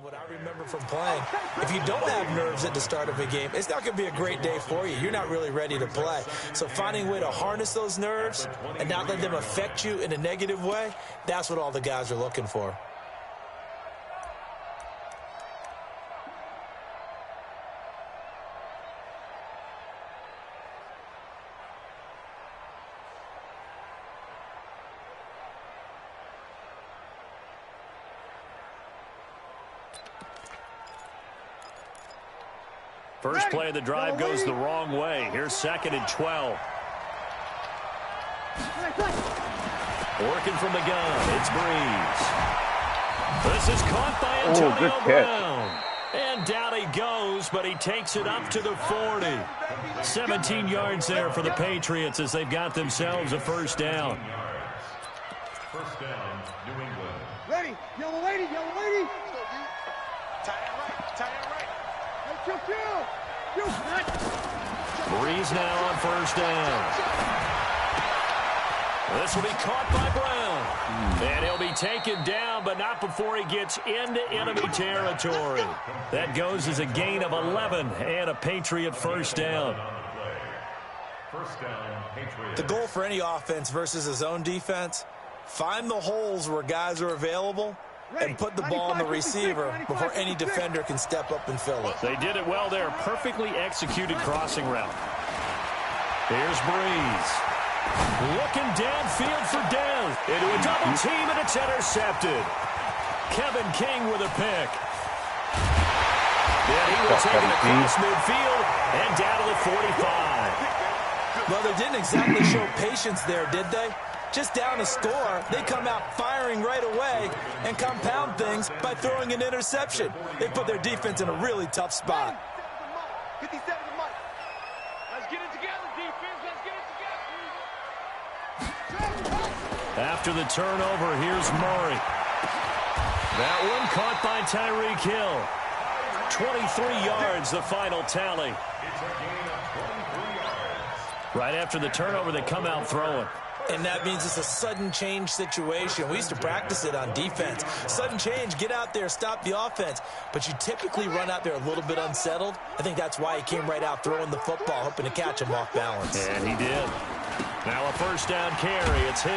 What I remember from playing, if you don't have nerves at the start of a game, it's not going to be a great day for you. You're not really ready to play. So finding a way to harness those nerves and not let them affect you in a negative way, that's what all the guys are looking for. First play of the drive goes the wrong way. Here's 2nd and 12. Working from the gun, it's Breeze. This is caught by Antonio Brown. And down he goes, but he takes it up to the 40. 17 yards there for the Patriots as they've got themselves a first down. First down, New England. Ready, yellow lady, yellow lady. Tie it right, tie it right. Breeze now on first down. This will be caught by Brown. And he'll be taken down, but not before he gets into enemy territory. That goes as a gain of 11 and a Patriot first down. First down, Patriots. The goal for any offense versus a zone defense, find the holes where guys are available and put the ball on the receiver before any defender can step up and fill it. They did it well there. Perfectly executed crossing route. Here's Breeze. Looking downfield for Dez. Into a double team, and it's intercepted. Kevin King with a pick. Yeah, he will take it across midfield and down to the 45. Well, they didn't exactly show patience there, did they? Just down a score, they come out firing right away and compound things by throwing an interception. They put their defense in a really tough spot. 57 to Mike. Let's get it together, defense. Let's get it together. After the turnover, here's Murray. That one caught by Tyreek Hill. 23 yards, the final tally. It's a gain of 23 yards. Right after the turnover, they come out throwing. And that means it's a sudden change situation. We used to practice it on defense. Sudden change, get out there, stop the offense. But you typically run out there a little bit unsettled. I think that's why he came right out throwing the football, hoping to catch him off balance. And he did. Now a first down carry. It's Hill.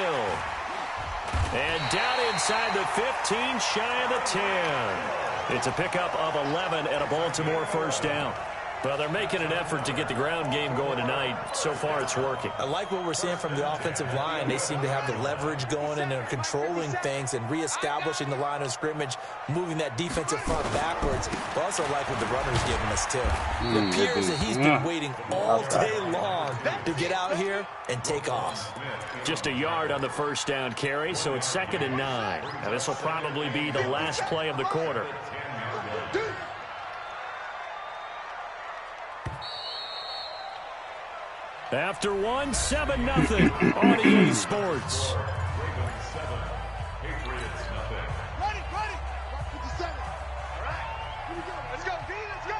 And down inside the 15, shy of the 10. It's a pickup of 11 and a Baltimore first down. Well, they're making an effort to get the ground game going tonight. So far, it's working. I like what we're seeing from the offensive line. They seem to have the leverage going, and they're controlling things and reestablishing the line of scrimmage, moving that defensive front backwards. I also like what the runner's giving us, too. It appears that he's been waiting all day long to get out here and take off. Just a yard on the first down carry, so it's 2nd and 9. Now, this will probably be the last play of the quarter. After 1, 7-0 on EA Sports. Ravens 7, Patriots nothing. Ready, ready. 57. All right. Here we go. Let's go, D. Let's go.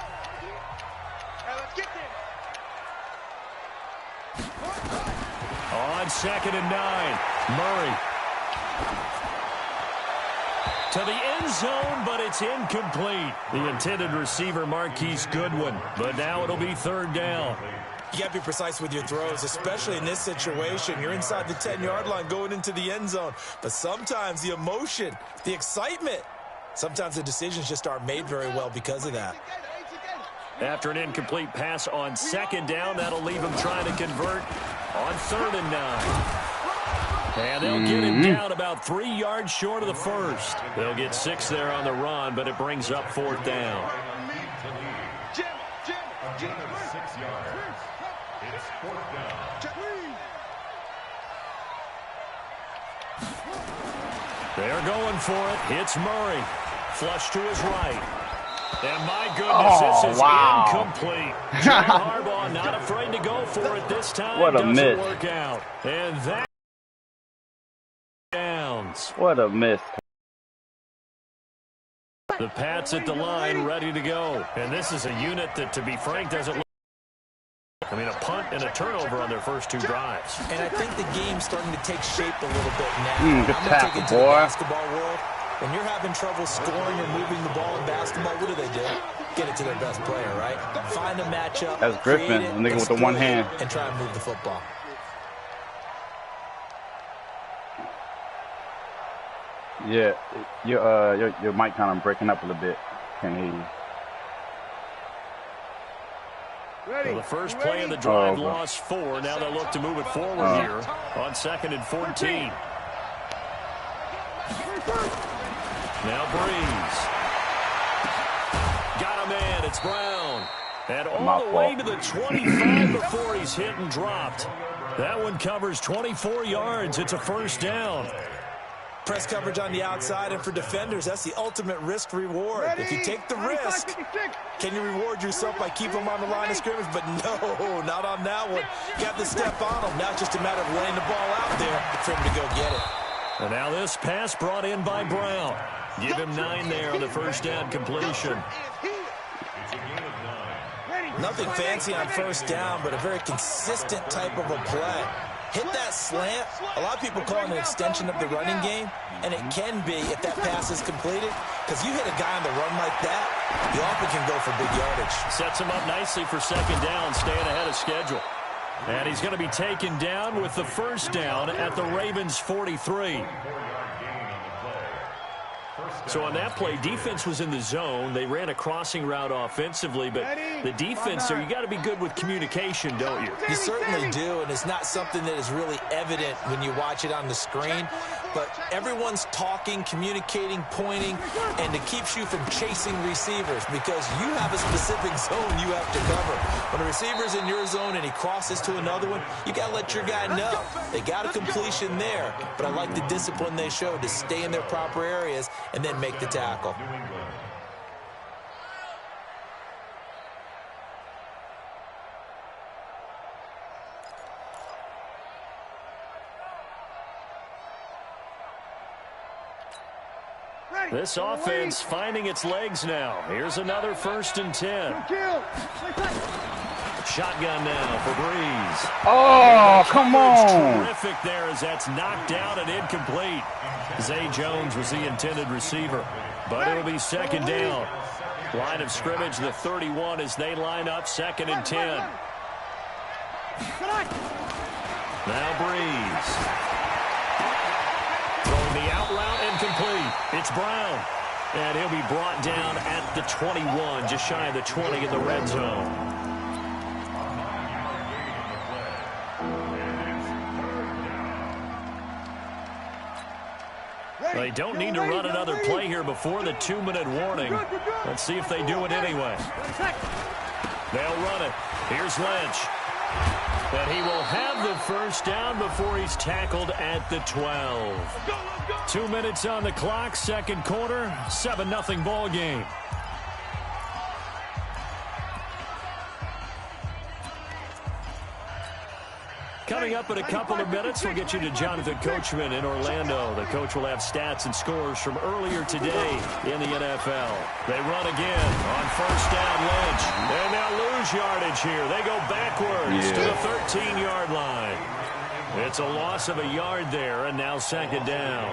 Hey, let's get there. On 2nd and 9, Murray. To the end zone, but it's incomplete. The intended receiver, Marquise Goodwin. But now it'll be 3rd down. You got to be precise with your throws, especially in this situation. You're inside the 10-yard line going into the end zone. But sometimes the emotion, the excitement, sometimes the decisions just aren't made very well because of that. After an incomplete pass on 2nd down, that'll leave him trying to convert on 3rd and 9. And they'll get him down about 3 yards short of the first. They'll get 6 there on the run, but it brings up 4th down. A gain of 6 yards. It's 4th down. They're going for it. It's Murray. Flush to his right. And my goodness, this is incomplete. John Harbaugh not afraid to go for it this time. What a Doesn't miss. work out. And that downs. What a miss. The Pats at the line, ready to go. And this is a unit that, to be frank, doesn't look. I mean, a punt and a turnover on their first 2 drives. And I think the game's starting to take shape a little bit now. Good I'm going to take tackle, into the boy. basketball world. When you're having trouble scoring or moving the ball in basketball, what do? Get it to their best player, right? Find a matchup. That's Griffin, the nigga with the one hand. And try and move the football. Yeah, your mic kind of breaking up a little bit. Can't hear you. Well, the first play of the drive lost 4. Now they'll look to move it forward here on 2nd and 14. Now Breeze. Got a man. It's Brown. And all the way to the 25 before he's hit and dropped. That one covers 24 yards. It's a first down. Press coverage on the outside, and for defenders, that's the ultimate risk-reward. If you take the risk, can you reward yourself by keeping them on the line of scrimmage? But no, not on that one. You got to step on them. Now it's just a matter of laying the ball out there for him to go get it. And now this pass brought in by Brown. Give him 9 there on the first down completion. Nothing fancy on first down, but a very consistent type of a play. Hit that slant. A lot of people call it an extension of the running game, and it can be if that pass is completed, because you hit a guy on the run like that, you often can go for big yardage. Sets him up nicely for second down, staying ahead of schedule. And he's going to be taken down with the first down at the Ravens' 43. So on that play, defense was in the zone. They ran a crossing route offensively, but the defense there, you got to be good with communication, don't you? You certainly do, and it's not something that is really evident when you watch it on the screen. But everyone's talking, communicating, pointing, and it keeps you from chasing receivers because you have a specific zone you have to cover. When a receiver's in your zone and he crosses to another one, you got to let your guy know. They got a completion there, but I like the discipline they showed to stay in their proper areas and then make the tackle. This offense finding its legs now. Here's another 1st and 10. Shotgun now for Breeze. Oh, come on. Terrific there as that's knocked down and incomplete. Zay Jones was the intended receiver, but it'll be second down. Line of scrimmage, the 31 as they line up 2nd and 10. Now Breeze. Throwing the out route and complete. It's Brown. And he'll be brought down at the 21, just shy of the 20 in the red zone. They don't need to run another play here before the 2-minute warning. Let's see if they do it anyway. They'll run it. Here's Lynch. And he will have the first down before he's tackled at the 12. 2 minutes on the clock, second quarter, 7-0 ball game. Coming up in a couple of minutes, we'll get you to Jonathan Coachman in Orlando. The coach will have stats and scores from earlier today in the NFL. They run again on first down, Lynch. And they'll lose yardage here. They go backwards to the 13-yard line. It's a loss of a yard there, and now second down.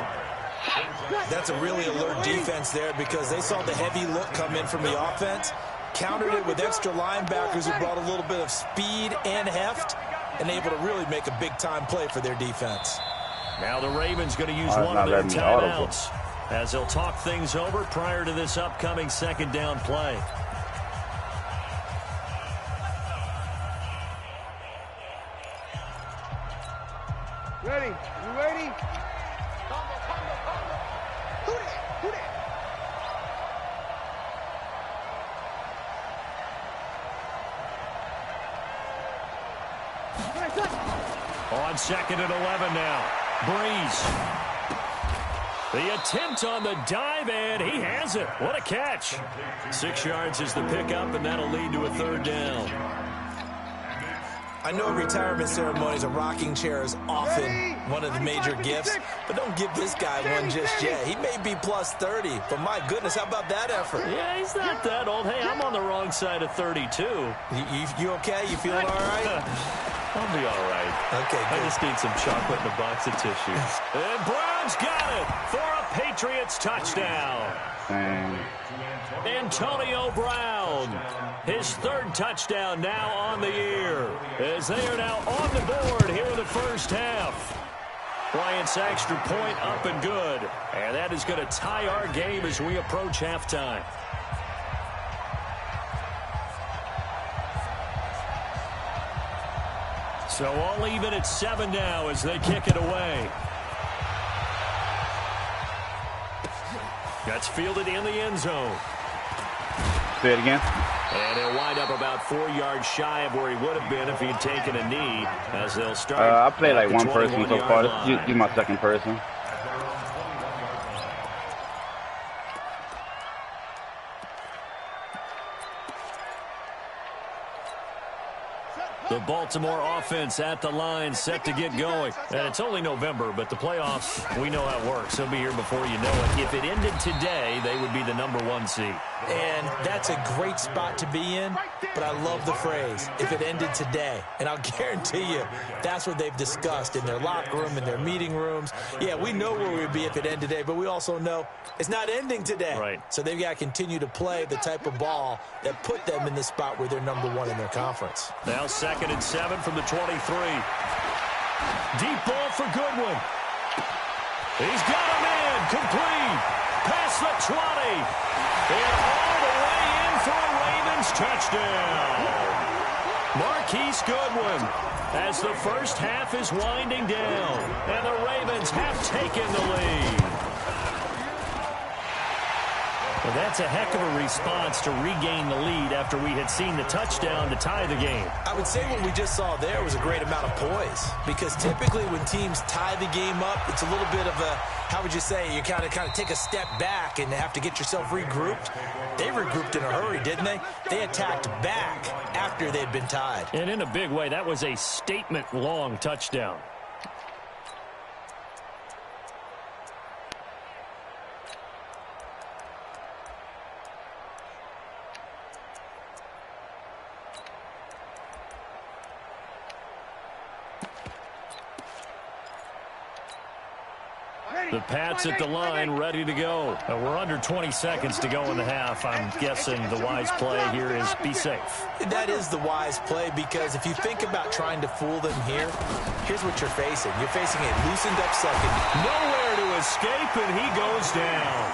That's a really alert defense there because they saw the heavy look come in from the offense, countered it with extra linebackers who brought a little bit of speed and heft, and able to really make a big-time play for their defense. Now the Ravens going to use one of their timeouts as they'll talk things over prior to this upcoming second down play. Ready? You ready? On 2nd and 11 now. Breeze. The attempt on the dive, and he has it. What a catch. 6 yards is the pickup, and that'll lead to a third down. I know retirement ceremonies, a rocking chair is often one of the major gifts, but don't give this guy one just yet. He may be plus 30, but my goodness, how about that effort? Yeah, he's not that old. Hey, I'm on the wrong side of 32. You okay? You feeling all right? I'll be all right. Okay, good. I just need some chocolate and a box of tissues. And Brown's got it for a Patriots touchdown. Antonio Brown, his third touchdown now on the year, as they are now on the board here in the first half. Bryant's extra point up and good, and that is going to tie our game as we approach halftime. So all even at 7 now as they kick it away. That's fielded in the end zone. Say it again. And he'll wind up about 4 yards shy of where he would have been if he'd taken a knee, as they'll start. I play like one person so far. You're my second person. The Baltimore offense at the line, set to get going. And it's only November, but the playoffs, we know how it works. They'll be here before you know it. If it ended today, they would be the #1 seed. And that's a great spot to be in, but I love the phrase, if it ended today. And I'll guarantee you, that's what they've discussed in their locker room, in their meeting rooms. Yeah, we know where we'd be if it ended today, but we also know it's not ending today. Right. So they've got to continue to play the type of ball that put them in the spot where they're #1 in their conference. Now 2nd and 7 from the 23. Deep ball for Goodwin. He's got him in, complete. Past the 20. And all the way in for a Ravens touchdown. Marquise Goodwin, as the first half is winding down, and the Ravens have taken the lead. Well, that's a heck of a response to regain the lead after we had seen the touchdown to tie the game. I would say what we just saw there was a great amount of poise, because typically when teams tie the game up, it's a little bit of a, how would you say, you kind of take a step back and have to get yourself regrouped. They regrouped in a hurry, didn't they? They attacked back after they'd been tied. And in a big way, that was a statement-long touchdown. The Pats at the line, ready to go. We're under 20 seconds to go in the half. I'm guessing the wise play here is be safe. That is the wise play, because if you think about trying to fool them here, here's what you're facing. You're facing a loosened up second. Nowhere to escape, and he goes down.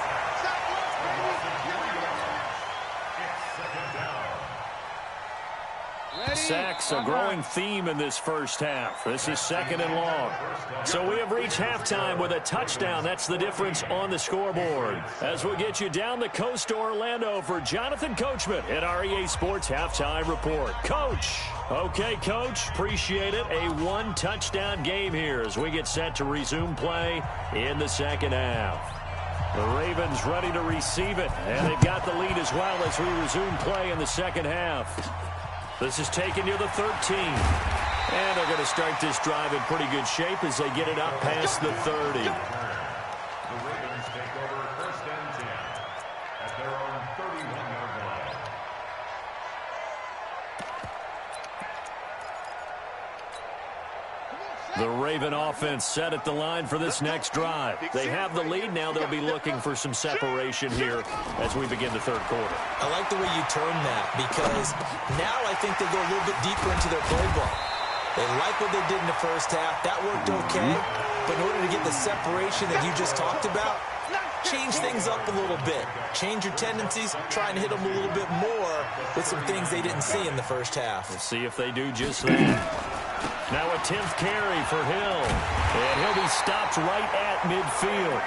Sacks, a growing theme in this first half. This is 2nd and long. So we have reached halftime with a touchdown. That's the difference on the scoreboard. As we get you down the coast to Orlando for Jonathan Coachman at our EA Sports Halftime Report. Coach. Okay, Coach, appreciate it. A 1-touchdown game here as we get set to resume play in the second half. The Ravens ready to receive it, and they've got the lead as well as we resume play in the second half. This is taken near the 13. And they're going to start this drive in pretty good shape as they get it up past the 30. The Ravens take over 1st and 10 at their own 31-yard line. The Raven offense set at the line for this next drive. They have the lead. Now they'll be looking for some separation here as we begin the third quarter. I like the way you term that, because now I think they go a little bit deeper into their playbook. They like what they did in the first half. That worked okay. But in order to get the separation that you just talked about, change things up a little bit. Change your tendencies. Try and hit them a little bit more with some things they didn't see in the first half. We'll see if they do just that. Now a 10th carry for Hill. And he'll be stopped right at midfield.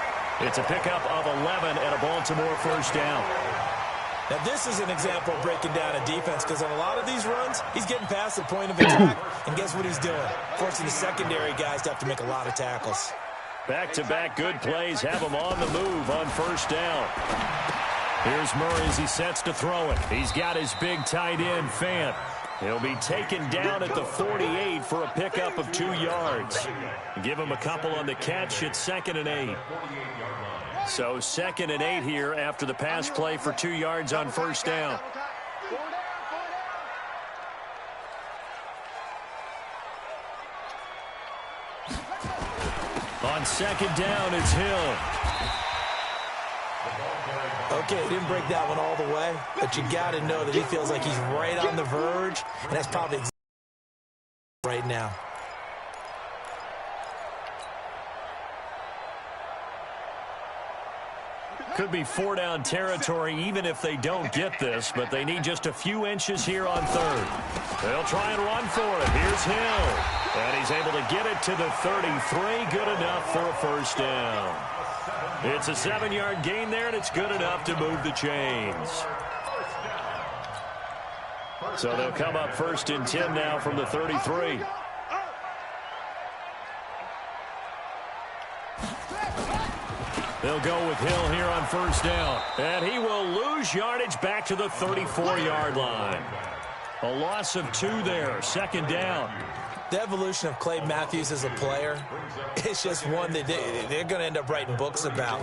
It's a pickup of 11 and a Baltimore first down. Now this is an example of breaking down a defense, because on a lot of these runs, he's getting past the point of attack. And guess what he's doing? Forcing the secondary guys to have to make a lot of tackles. Back-to-back good plays have him on the move on first down. Here's Murray as he sets to throw it. He's got his big tight end, Fant. He'll be taken down at the 48 for a pickup of 2 yards. Give him a couple on the catch at 2nd and 8. So 2nd and 8 here after the pass play for 2 yards on first down. On second down, it's Hill. Okay, he didn't break that one all the way, but you got to know that he feels like he's right on the verge, and that's probably right now. Could be 4-down territory even if they don't get this, but they need just a few inches here on third. They'll try and run for it. Here's Hill. And he's able to get it to the 33. Good enough for a first down. It's a 7-yard gain there, and it's good enough to move the chains. So they'll come up 1st and 10 now from the 33. They'll go with Hill here on first down. And he will lose yardage back to the 34-yard line. A loss of 2 there, 2nd down. The evolution of Clay Matthews as a player, it's just one that they're going to end up writing books about.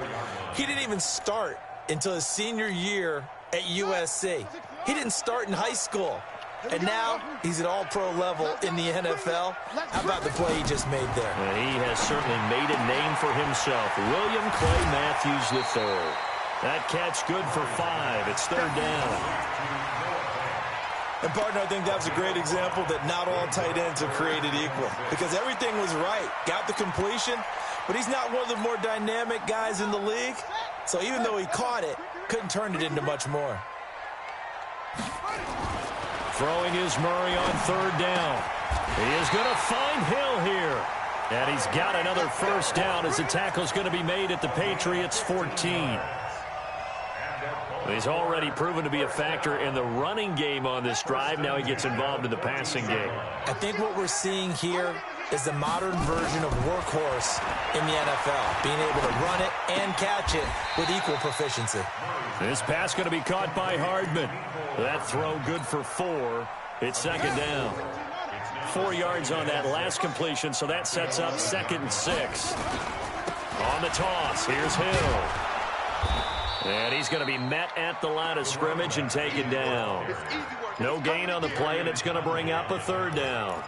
He didn't even start until his senior year at USC. He didn't start in high school. And now he's at all-pro level in the NFL. How about the play he just made there? And he has certainly made a name for himself. William Clay Matthews III. That catch good for 5. It's 3rd down. And, partner, I think that was a great example that not all tight ends are created equal. Because everything was right. Got the completion, but he's not one of the more dynamic guys in the league. So even though he caught it, couldn't turn it into much more. Throwing is Murray on 3rd down. He is going to find Hill here. And he's got another first down as the tackle's going to be made at the Patriots' 14. He's already proven to be a factor in the running game on this drive. Now he gets involved in the passing game. I think what we're seeing here is the modern version of workhorse in the NFL, being able to run it and catch it with equal proficiency. This pass going to be caught by Hardman. That throw good for 4. It's 2nd down. 4 yards on that last completion, so that sets up 2nd and 6. On the toss, here's Hill. And he's going to be met at the line of scrimmage and taken down. No gain on the play, and it's going to bring up a 3rd down.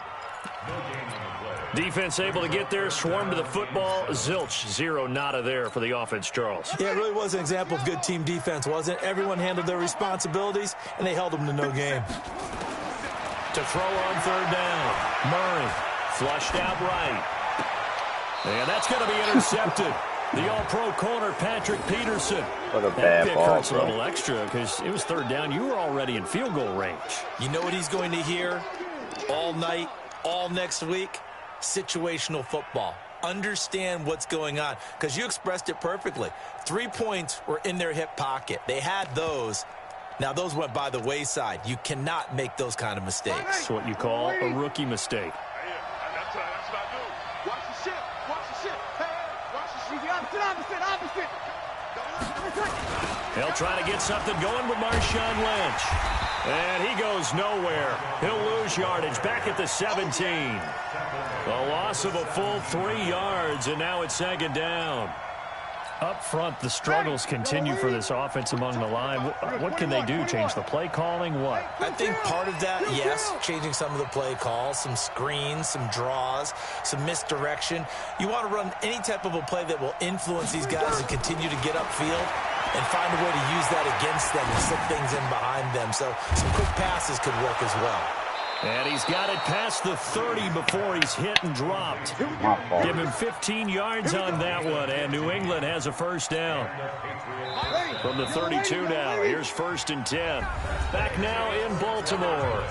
Defense able to get there, swarm to the football. Zilch, 0 nada there for the offense, Charles. Yeah, it really was an example of good team defense, wasn't it? Everyone handled their responsibilities, and they held them to no gain. To throw on 3rd down. Murray flushed out right. And that's going to be intercepted. The all-pro corner, Patrick Peterson. What a that bad pick ball, hurts a bro. little extra because it was 3rd down. You were already in field goal range. You know what he's going to hear all night, all next week? Situational football. Understand what's going on, because you expressed it perfectly. 3 points were in their hip pocket. They had those. Now, those went by the wayside. You cannot make those kind of mistakes. That's what you call a rookie mistake. That's what I do. Watch the shit. Watch the shit. Hey, watch the shit. Opposite. He'll try to get something going with Marshawn Lynch. And he goes nowhere. He'll lose yardage back at the 17. A loss of a full 3 yards, and now it's 2nd down. Up front, the struggles continue for this offense among the line. What can they do? Change the play calling? What? I think part of that, yes, changing some of the play calls, some screens, some draws, some misdirection. You want to run any type of a play that will influence these guys and continue to get upfield and find a way to use that against them and slip things in behind them. So some quick passes could work as well. And he's got it past the 30 before he's hit and dropped. Give him 15 yards on that one, and New England has a first down. From the 32 now, here's 1st and 10. Back now in Baltimore.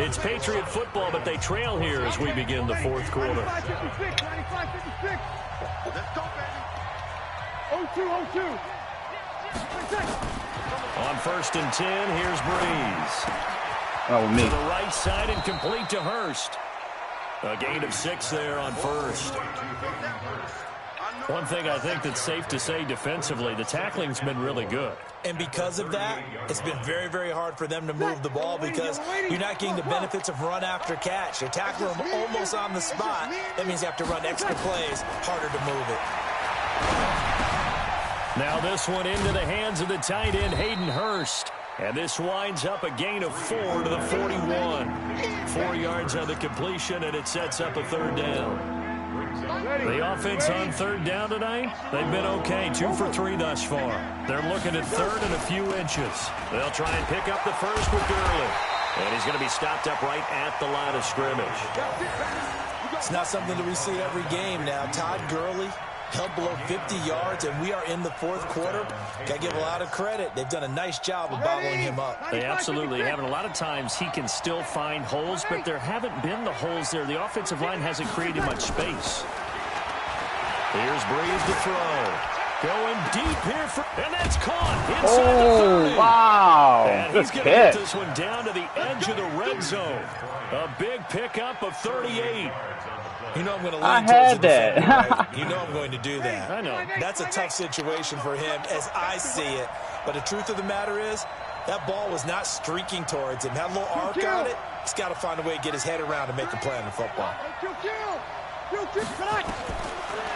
It's Patriot football, but they trail here as we begin the 4th quarter. 95-56. Let's go, baby. 0-2. On 1st and 10, here's Breeze. Oh, me. To the right side and complete to Hurst. A gain of 6 there on 1st. One thing I think that's safe to say defensively, the tackling's been really good. And because of that, it's been very, very hard for them to move the ball because you're not getting the benefits of run after catch. You're tackling them almost on the spot. That means you have to run extra plays, harder to move it. Now this one into the hands of the tight end, Hayden Hurst. And this winds up a gain of 4 to the 41. 4 yards on the completion, and it sets up a 3rd down. The offense on third down tonight, they've been okay, 2 for 3 thus far. They're looking at third and a few inches. They'll try and pick up the first with Gurley. And he's going to be stopped up right at the line of scrimmage. It's not something that we see every game now. Todd Gurley held below 50 yards, and we are in the fourth quarter. Got to give a lot of credit. They've done a nice job of bottling him up. They absolutely have. And a lot of times he can still find holes, but there haven't been the holes there. The offensive line hasn't created much space. Here's Breeze to throw. Going deep here, and that's caught inside the 30. Wow. And he's going to get this one down to the edge of the red zone. A big pickup of 38. You know I'm going to lean towards the defender, right? You know I'm going to do that. I know. That's a tough situation for him as I see it. But the truth of the matter is, that ball was not streaking towards him. Had a little arc on it. He's got to find a way to get his head around and make a play on the football.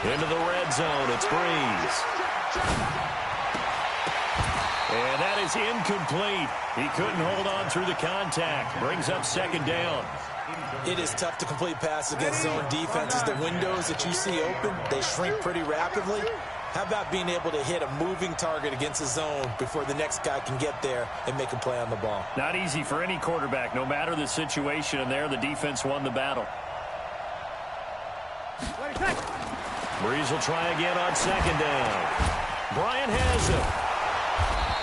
Into the red zone, it's Breeze. And that is incomplete. He couldn't hold on through the contact. Brings up second down. It is tough to complete passes against zone defenses. The windows that you see open, they shrink pretty rapidly. How about being able to hit a moving target against a zone before the next guy can get there and make a play on the ball? Not easy for any quarterback, no matter the situation. And there, the defense won the battle. Breeze will try again on second down. Bryant has it.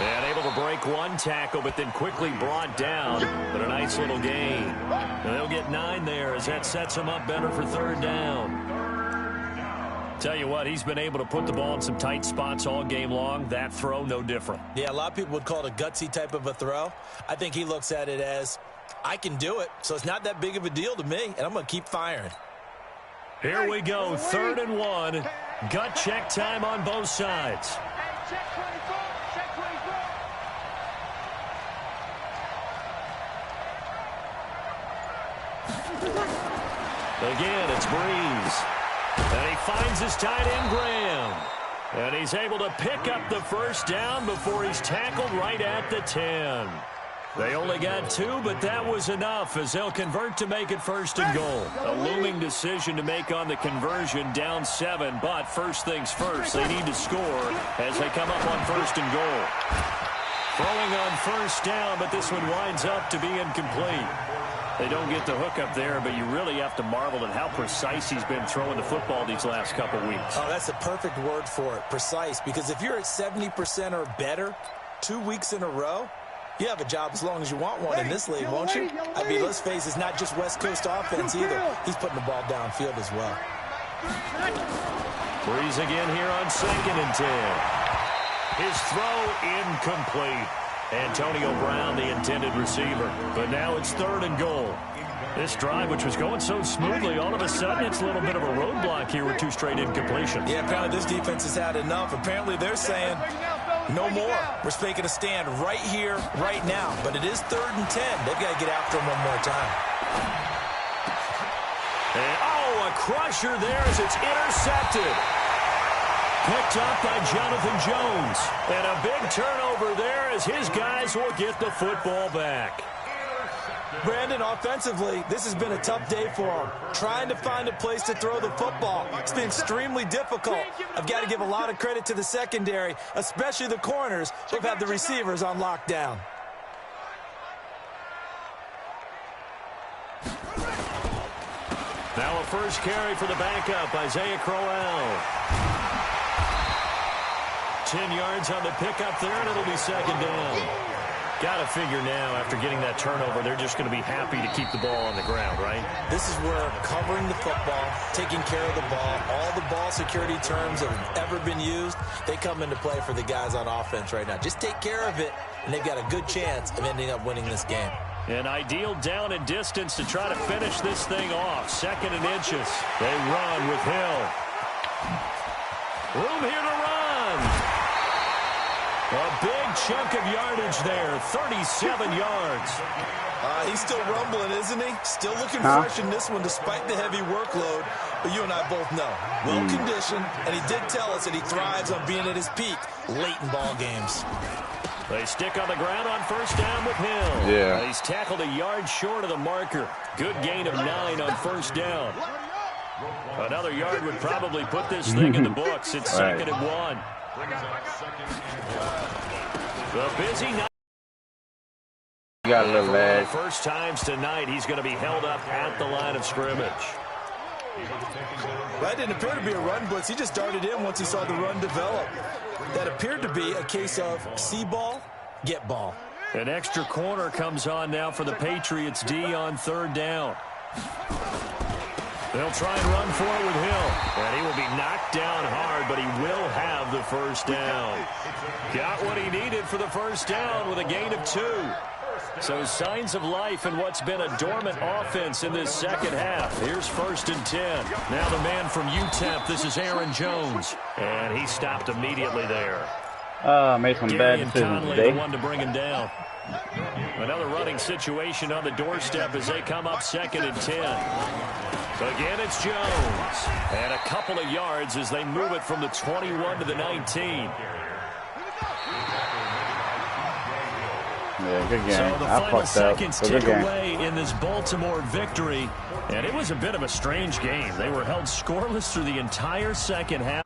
And able to break one tackle, but then quickly brought down. But a nice little gain. And they'll get 9 there as that sets him up better for third down. Tell you what, he's been able to put the ball in some tight spots all game long. That throw, no different. Yeah, a lot of people would call it a gutsy type of a throw. I think he looks at it as, I can do it, so it's not that big of a deal to me, and I'm going to keep firing. Here we go, 3rd and 1. Gut check time on both sides. Again, it's Breeze. And he finds his tight end, Graham. And he's able to pick up the first down before he's tackled right at the 10. They only got 2, but that was enough as they'll convert to make it 1st and goal. A looming decision to make on the conversion, down 7, but first things first, they need to score as they come up on 1st and goal. Throwing on 1st down, but this one winds up to be incomplete. They don't get the hook up there, but you really have to marvel at how precise he's been throwing the football these last couple weeks. Oh, that's a perfect word for it, precise, because if you're at 70% or better 2 weeks in a row, you have a job as long as you want one in this league, won't you? I mean, let's face it, it's not just West Coast offense either. He's putting the ball downfield as well. Breeze again here on 2nd and 10. His throw incomplete. Antonio Brown, the intended receiver. But now it's 3rd and goal. This drive, which was going so smoothly, all of a sudden it's a little bit of a roadblock here with 2 straight incompletions. Yeah, apparently this defense has had enough. Apparently they're saying, no more. We're making a stand right here, right now. But it is 3rd and 10. They've got to get after him one more time. And, oh, a crusher there as it's intercepted. Picked up by Jonathan Jones. And a big turnover there as his guys will get the football back. Brandon, offensively, this has been a tough day for him. Trying to find a place to throw the football. It's been extremely difficult. I've got to give a lot of credit to the secondary, especially the corners who've had the receivers on lockdown. Now a first carry for the backup, Isaiah Crowell. 10 yards on the pickup there, and it'll be 2nd down. Got to figure now, after getting that turnover, they're just going to be happy to keep the ball on the ground, right? This is where covering the football, taking care of the ball, all the ball security terms that have ever been used, they come into play for the guys on offense right now. Just take care of it, and they've got a good chance of ending up winning this game. An ideal down and distance to try to finish this thing off. 2nd and inches. They run with Hill. Room here to run. A big chunk of yardage there, 37 yards. He's still rumbling, isn't he? Still looking fresh in this one despite the heavy workload. But you and I both know, well-conditioned, and he did tell us that he thrives on being at his peak late in ball games. They stick on the ground on 1st down with Hill. Yeah. He's tackled a yard short of the marker. Good gain of 9 on 1st down. Another yard would probably put this thing in the books. It's second and 1. The busy night. Got a little lag. First times tonight, he's going to be held up at the line of scrimmage. That didn't appear to be a run blitz. He just darted in once he saw the run develop. That appeared to be a case of see ball, get ball. An extra corner comes on now for the Patriots D on third down. They'll try and run for it with Hill. And he will be knocked down hard, but he will have the first down. Got what he needed for the first down with a gain of 2. So signs of life in what's been a dormant offense in this second half. Here's 1st and 10. Now the man from UTEP, this is Aaron Jones. And he stopped immediately there. Made some bad decisions today. The one to bring him down. Another running situation on the doorstep as they come up 2nd and 10. Again, it's Jones. And a couple of yards as they move it from the 21 to the 19. Yeah, good game. So the final seconds tick game. away in this Baltimore victory. And it was a bit of a strange game. They were held scoreless through the entire second half.